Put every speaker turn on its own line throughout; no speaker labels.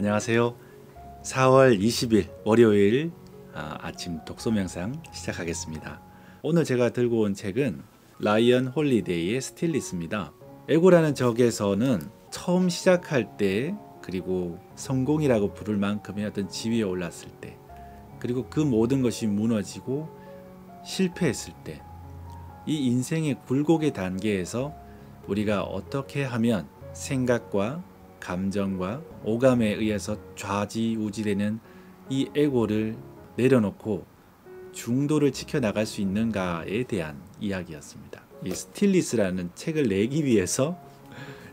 안녕하세요. 4월 20일 월요일 아침 독서 명상 시작하겠습니다. 오늘 제가 들고 온 책은 라이언 홀리데이의 스틸리스입니다. 에고라는 적에서는 처음 시작할 때, 그리고 성공이라고 부를 만큼의 어떤 지위에 올랐을 때, 그리고 그 모든 것이 무너지고 실패했을 때, 이 인생의 굴곡의 단계에서 우리가 어떻게 하면 생각과 감정과 오감에 의해서 좌지우지되는 이 에고를 내려놓고 중도를 지켜나갈 수 있는가에 대한 이야기였습니다. 이 스틸리스라는 책을 내기 위해서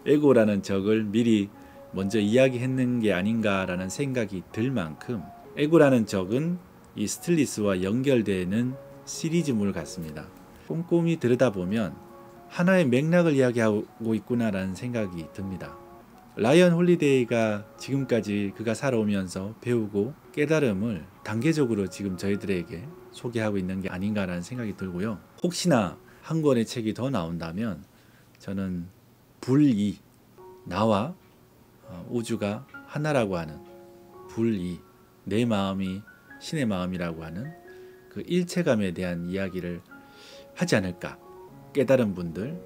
에고라는 적을 미리 먼저 이야기했는 게 아닌가라는 생각이 들 만큼 에고라는 적은 이 스틸리스와 연결되는 시리즈물 같습니다. 꼼꼼히 들여다보면 하나의 맥락을 이야기하고 있구나라는 생각이 듭니다. 라이언 홀리데이가 지금까지 그가 살아오면서 배우고 깨달음을 단계적으로 지금 저희들에게 소개하고 있는 게 아닌가라는 생각이 들고요. 혹시나 한 권의 책이 더 나온다면 저는 불이, 나와 우주가 하나라고 하는 불이, 내 마음이 신의 마음이라고 하는 그 일체감에 대한 이야기를 하지 않을까. 깨달은 분들,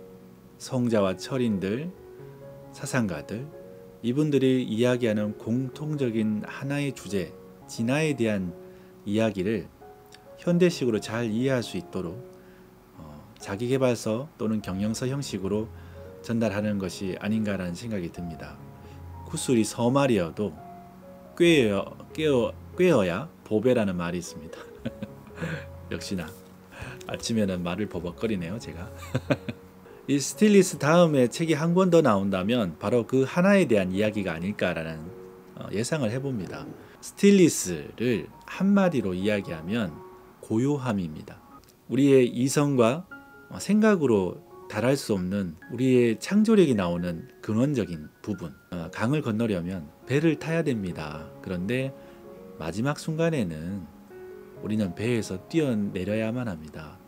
성자와 철인들, 사상가들, 이분들이 이야기하는 공통적인 하나의 주제, 진화에 대한 이야기를 현대식으로 잘 이해할 수 있도록 자기계발서 또는 경영서 형식으로 전달하는 것이 아닌가라는 생각이 듭니다. 구슬이 서말이어도 꿰어야 보배라는 말이 있습니다. 역시나 아침에는 말을 버벅거리네요, 제가. 이 스틸리스 다음에 책이 한 권 더 나온다면 바로 그 하나에 대한 이야기가 아닐까라는 예상을 해봅니다. 스틸리스를 한마디로 이야기하면 고요함입니다. 우리의 이성과 생각으로 달할 수 없는 우리의 창조력이 나오는 근원적인 부분. 강을 건너려면 배를 타야 됩니다. 그런데 마지막 순간에는 우리는 배에서 뛰어내려야만 합니다.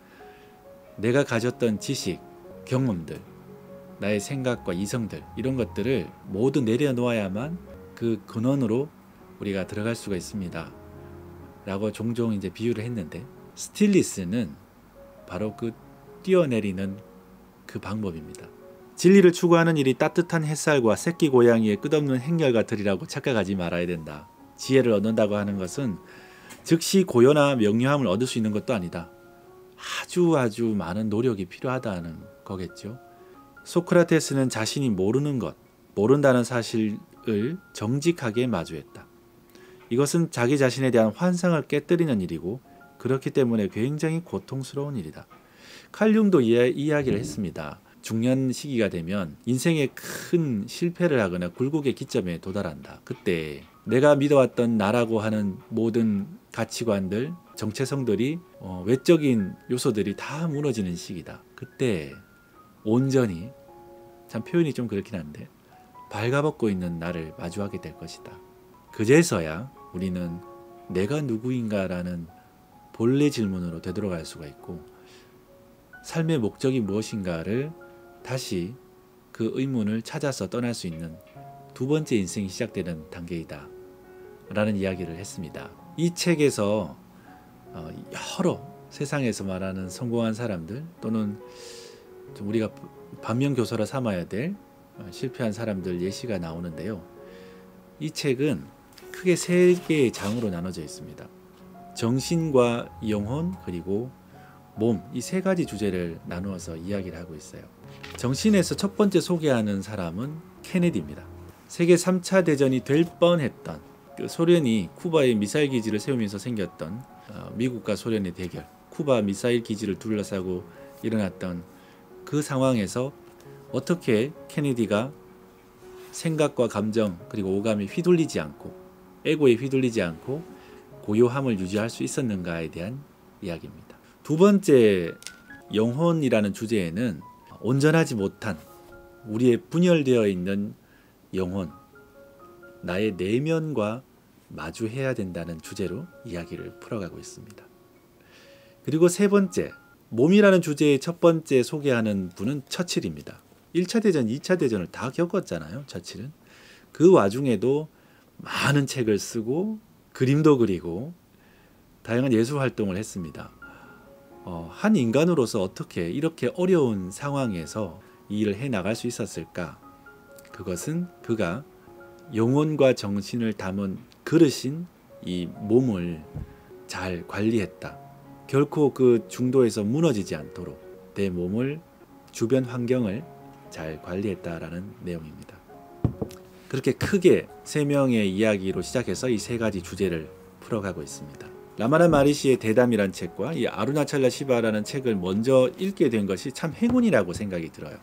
내가 가졌던 지식, 경험들, 나의 생각과 이성들, 이런 것들을 모두 내려놓아야만 그 근원으로 우리가 들어갈 수가 있습니다. 라고 종종 이제 비유를 했는데, 스틸리스는 바로 그 뛰어내리는 그 방법입니다. 진리를 추구하는 일이 따뜻한 햇살과 새끼 고양이의 끝없는 행렬같으리라고 착각하지 말아야 된다. 지혜를 얻는다고 하는 것은 즉시 고요나 명료함을 얻을 수 있는 것도 아니다. 아주 많은 노력이 필요하다는 거겠죠. 소크라테스는 자신이 모르는 것, 모른다는 사실을 정직하게 마주했다. 이것은 자기 자신에 대한 환상을 깨뜨리는 일이고 그렇기 때문에 굉장히 고통스러운 일이다. 칼 융도 이야기를 했습니다. 중년 시기가 되면 인생의 큰 실패를 하거나 굴곡의 기점에 도달한다. 그때 내가 믿어왔던 나라고 하는 모든 가치관들, 정체성들이 외적인 요소들이 다 무너지는 시기다. 그때 온전히, 참 표현이 좀 그렇긴 한데, 발가벗고 있는 나를 마주하게 될 것이다. 그제서야 우리는 내가 누구인가라는 본래 질문으로 되돌아갈 수가 있고 삶의 목적이 무엇인가를 다시 그 의문을 찾아서 떠날 수 있는 두 번째 인생이 시작되는 단계이다 라는 이야기를 했습니다. 이 책에서 여러 세상에서 말하는 성공한 사람들 또는 좀 우리가 반면교사로 삼아야 될 실패한 사람들 예시가 나오는데요. 이 책은 크게 세 개의 장으로 나눠져 있습니다. 정신과 영혼 그리고 몸, 이 세 가지 주제를 나누어서 이야기를 하고 있어요. 정신에서 첫 번째 소개하는 사람은 케네디입니다. 세계 3차 대전이 될 뻔했던 그 소련이 쿠바에 미사일 기지를 세우면서 생겼던 미국과 소련의 대결, 쿠바 미사일 기지를 둘러싸고 일어났던 그 상황에서 어떻게 케네디가 생각과 감정 그리고 오감에 휘둘리지 않고 에고에 휘둘리지 않고 고요함을 유지할 수 있었는가에 대한 이야기입니다. 두 번째, 영혼이라는 주제에는 온전하지 못한 우리의 분열되어 있는 영혼, 나의 내면과 마주해야 된다는 주제로 이야기를 풀어가고 있습니다. 그리고 세 번째, 몸이라는 주제의 첫 번째 소개하는 분은 처칠입니다. 1차 대전, 2차 대전을 다 겪었잖아요. 처칠은. 그 와중에도 많은 책을 쓰고 그림도 그리고 다양한 예술 활동을 했습니다. 한 인간으로서 어떻게 이렇게 어려운 상황에서 이 일을 해나갈 수 있었을까? 그것은 그가 영혼과 정신을 담은 그릇인 이 몸을 잘 관리했다. 결코 그 중도에서 무너지지 않도록 내 몸을, 주변 환경을 잘 관리했다라는 내용입니다. 그렇게 크게 세 명의 이야기로 시작해서 이 세 가지 주제를 풀어가고 있습니다. 라마나 마리시의 대담이란 책과 이 아루나찰라 시바라는 책을 먼저 읽게 된 것이 참 행운이라고 생각이 들어요.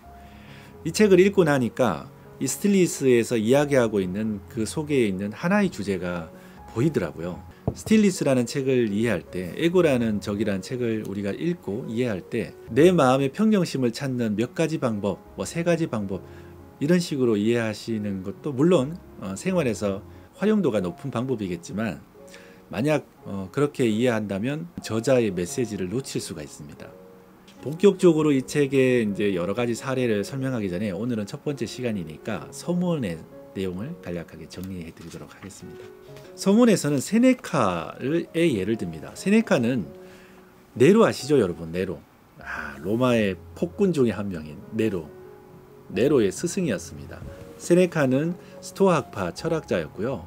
이 책을 읽고 나니까 이 스틸리스에서 이야기하고 있는 그 속에 있는 하나의 주제가 보이더라고요. 스틸리스라는 책을 이해할 때, 에고라는 적이라는 책을 우리가 읽고 이해할 때 내 마음의 평정심을 찾는 몇 가지 방법, 뭐 세 가지 방법 이런 식으로 이해하시는 것도 물론 생활에서 활용도가 높은 방법이겠지만 만약 그렇게 이해한다면 저자의 메시지를 놓칠 수가 있습니다. 본격적으로 이 책의 이제 여러 가지 사례를 설명하기 전에 오늘은 첫 번째 시간이니까 서문의 내용을 간략하게 정리해 드리도록 하겠습니다. 서문에서는 세네카의 예를 듭니다. 세네카는 네로 아시죠, 여러분? 네로. 로마의 폭군 중에 한 명인 네로의 스승이었습니다. 세네카는 스토아학파 철학자였고요.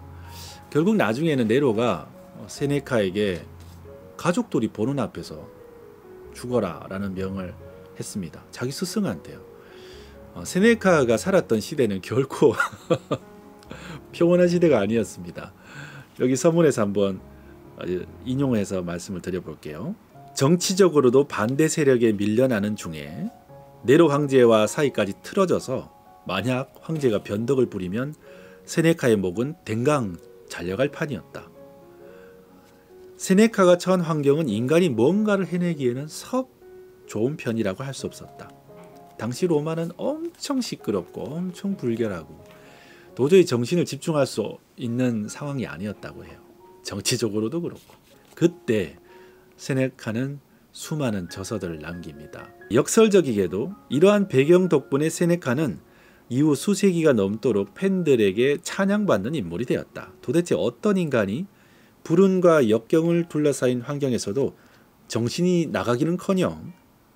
결국 나중에는 네로가 세네카에게 가족들이 보는 앞에서 죽어라 라는 명을 했습니다. 자기 스승한테요. 세네카가 살았던 시대는 결코 평온한 시대가 아니었습니다. 여기 서문에서 한번 인용해서 말씀을 드려볼게요. 정치적으로도 반대 세력에 밀려나는 중에 네로 황제와 사이까지 틀어져서 만약 황제가 변덕을 부리면 세네카의 목은 댕강 잘려갈 판이었다. 세네카가 처한 환경은 인간이 뭔가를 해내기에는 섭 좋은 편이라고 할 수 없었다. 당시 로마는 엄청 시끄럽고 엄청 불결하고 도저히 정신을 집중할 수 있는 상황이 아니었다고 해요. 정치적으로도 그렇고. 그때 세네카는 수많은 저서들을 남깁니다. 역설적이게도 이러한 배경 덕분에 세네카는 이후 수세기가 넘도록 팬들에게 찬양받는 인물이 되었다. 도대체 어떤 인간이 불운과 역경을 둘러싸인 환경에서도 정신이 나가기는커녕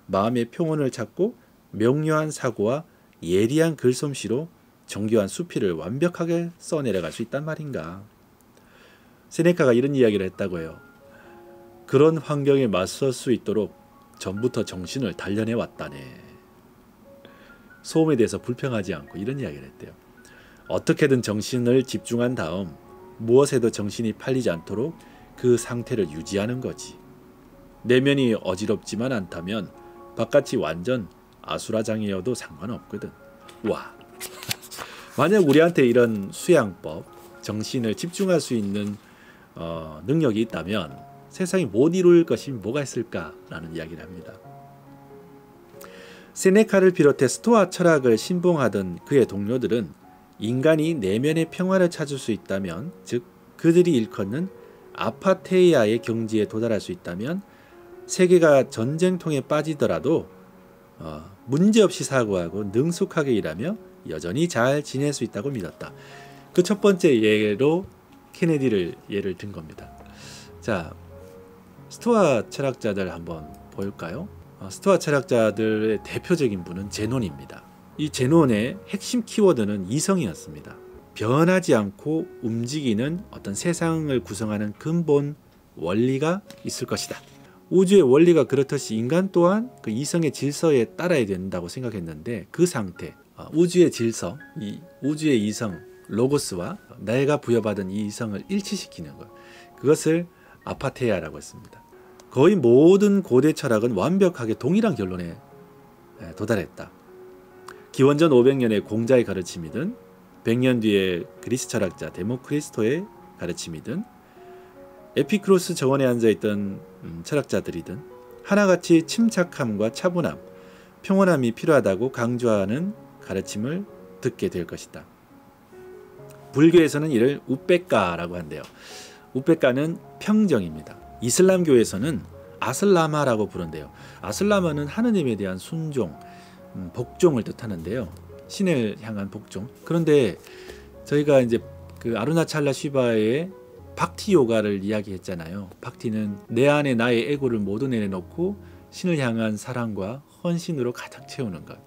마음의 평온을 찾고 명료한 사고와 예리한 글솜씨로 정교한 수필을 완벽하게 써내려갈 수 있단 말인가. 세네카가 이런 이야기를 했다고 해요. 그런 환경에 맞설 수 있도록 전부터 정신을 단련해 왔다네. 소음에 대해서 불평하지 않고 이런 이야기를 했대요. 어떻게든 정신을 집중한 다음 무엇에도 정신이 팔리지 않도록 그 상태를 유지하는 거지. 내면이 어지럽지만 않다면 바깥이 완전 아수라장이어도 상관없거든. 와. 만약 우리한테 이런 수양법, 정신을 집중할 수 있는 능력이 있다면 세상이 못 이룰 것이 뭐가 있을까라는 이야기를 합니다. 세네카를 비롯해 스토아 철학을 신봉하던 그의 동료들은 인간이 내면의 평화를 찾을 수 있다면, 즉 그들이 일컫는 아파테이아의 경지에 도달할 수 있다면 세계가 전쟁통에 빠지더라도 문제없이 사고하고 능숙하게 일하며 여전히 잘 지낼 수 있다고 믿었다. 그 첫 번째 예로 케네디를 예를 든 겁니다. 자, 스토아 철학자들 한번 볼까요? 스토아 철학자들의 대표적인 분은 제논입니다. 이 제논의 핵심 키워드는 이성이었습니다. 변하지 않고 움직이는 어떤 세상을 구성하는 근본 원리가 있을 것이다. 우주의 원리가 그렇듯이 인간 또한 그 이성의 질서에 따라야 된다고 생각했는데 그 상태, 우주의 질서, 이 우주의 이성, 로고스와 내가 부여받은 이 이성을 일치시키는 것, 그것을 아파테아라고 했습니다. 거의 모든 고대 철학은 완벽하게 동일한 결론에 도달했다. 기원전 500년의 공자의 가르침이든 100년 뒤의 그리스 철학자 데모크리스토의 가르침이든 에피크로스 정원에 앉아있던 철학자들이든 하나같이 침착함과 차분함, 평온함이 필요하다고 강조하는 가르침을 듣게 될 것이다. 불교에서는 이를 우백가라고 한대요. 우백가는 평정입니다. 이슬람교에서는 아슬라마라고 부른대요. 아슬라마는 하느님에 대한 순종, 복종을 뜻하는데요. 신을 향한 복종. 그런데 저희가 이제 그 아루나찰라 시바의 박티 요가를 이야기했잖아요. 박티는 내 안에 나의 에고를 모두 내려놓고 신을 향한 사랑과 헌신으로 가득 채우는 것.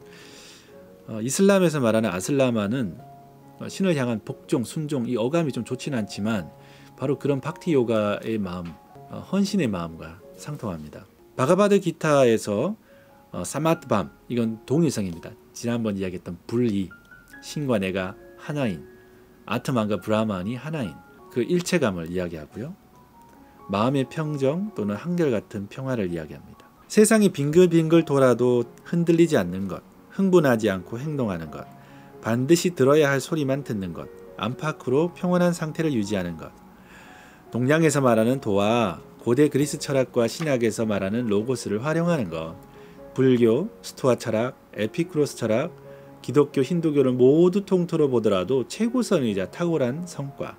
이슬람에서 말하는 아슬라마는 신을 향한 복종, 순종, 이 어감이 좀 좋지는 않지만 바로 그런 박티 요가의 마음, 헌신의 마음과 상통합니다. 바가바드 기타에서 사마트밤, 이건 동일성입니다. 지난번 이야기했던 불이, 신과 내가 하나인, 아트만과 브라만이 하나인 그 일체감을 이야기하고요. 마음의 평정 또는 한결같은 평화를 이야기합니다. 세상이 빙글빙글 돌아도 흔들리지 않는 것, 흥분하지 않고 행동하는 것, 반드시 들어야 할 소리만 듣는 것, 안팎으로 평온한 상태를 유지하는 것. 동양에서 말하는 도와 고대 그리스 철학과 신학에서 말하는 로고스를 활용하는 것. 불교, 스토아 철학, 에피쿠로스 철학, 기독교, 힌두교를 모두 통틀어 보더라도 최고선이자 탁월한 성과.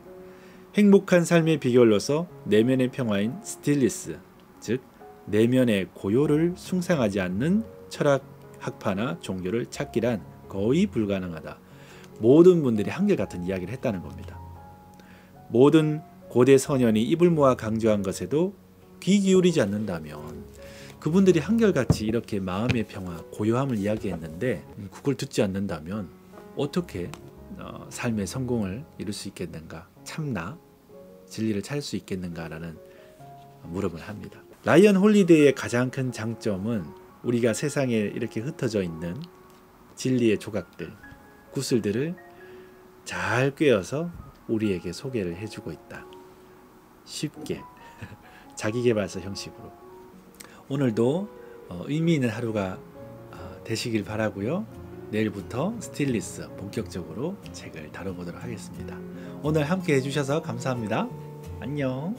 행복한 삶의 비결로서 내면의 평화인 스틸리스, 즉 내면의 고요를 숭상하지 않는 철학 학파나 종교를 찾기란 거의 불가능하다. 모든 분들이 한결같은 이야기를 했다는 겁니다. 모든 고대 선현이 입을 모아 강조한 것에도 귀 기울이지 않는다면 그분들이 한결같이 이렇게 마음의 평화, 고요함을 이야기했는데 그걸 듣지 않는다면 어떻게 삶의 성공을 이룰 수 있겠는가? 참나 진리를 찾을 수 있겠는가라는 물음을 합니다. 라이언 홀리데이의 가장 큰 장점은 우리가 세상에 이렇게 흩어져 있는 진리의 조각들, 구슬들을 잘 꿰어서 우리에게 소개를 해주고 있다. 쉽게 자기계발서 형식으로. 오늘도 의미 있는 하루가 되시길 바라고요. 내일부터 스틸리스 본격적으로 책을 다뤄보도록 하겠습니다. 오늘 함께 해주셔서 감사합니다. 안녕.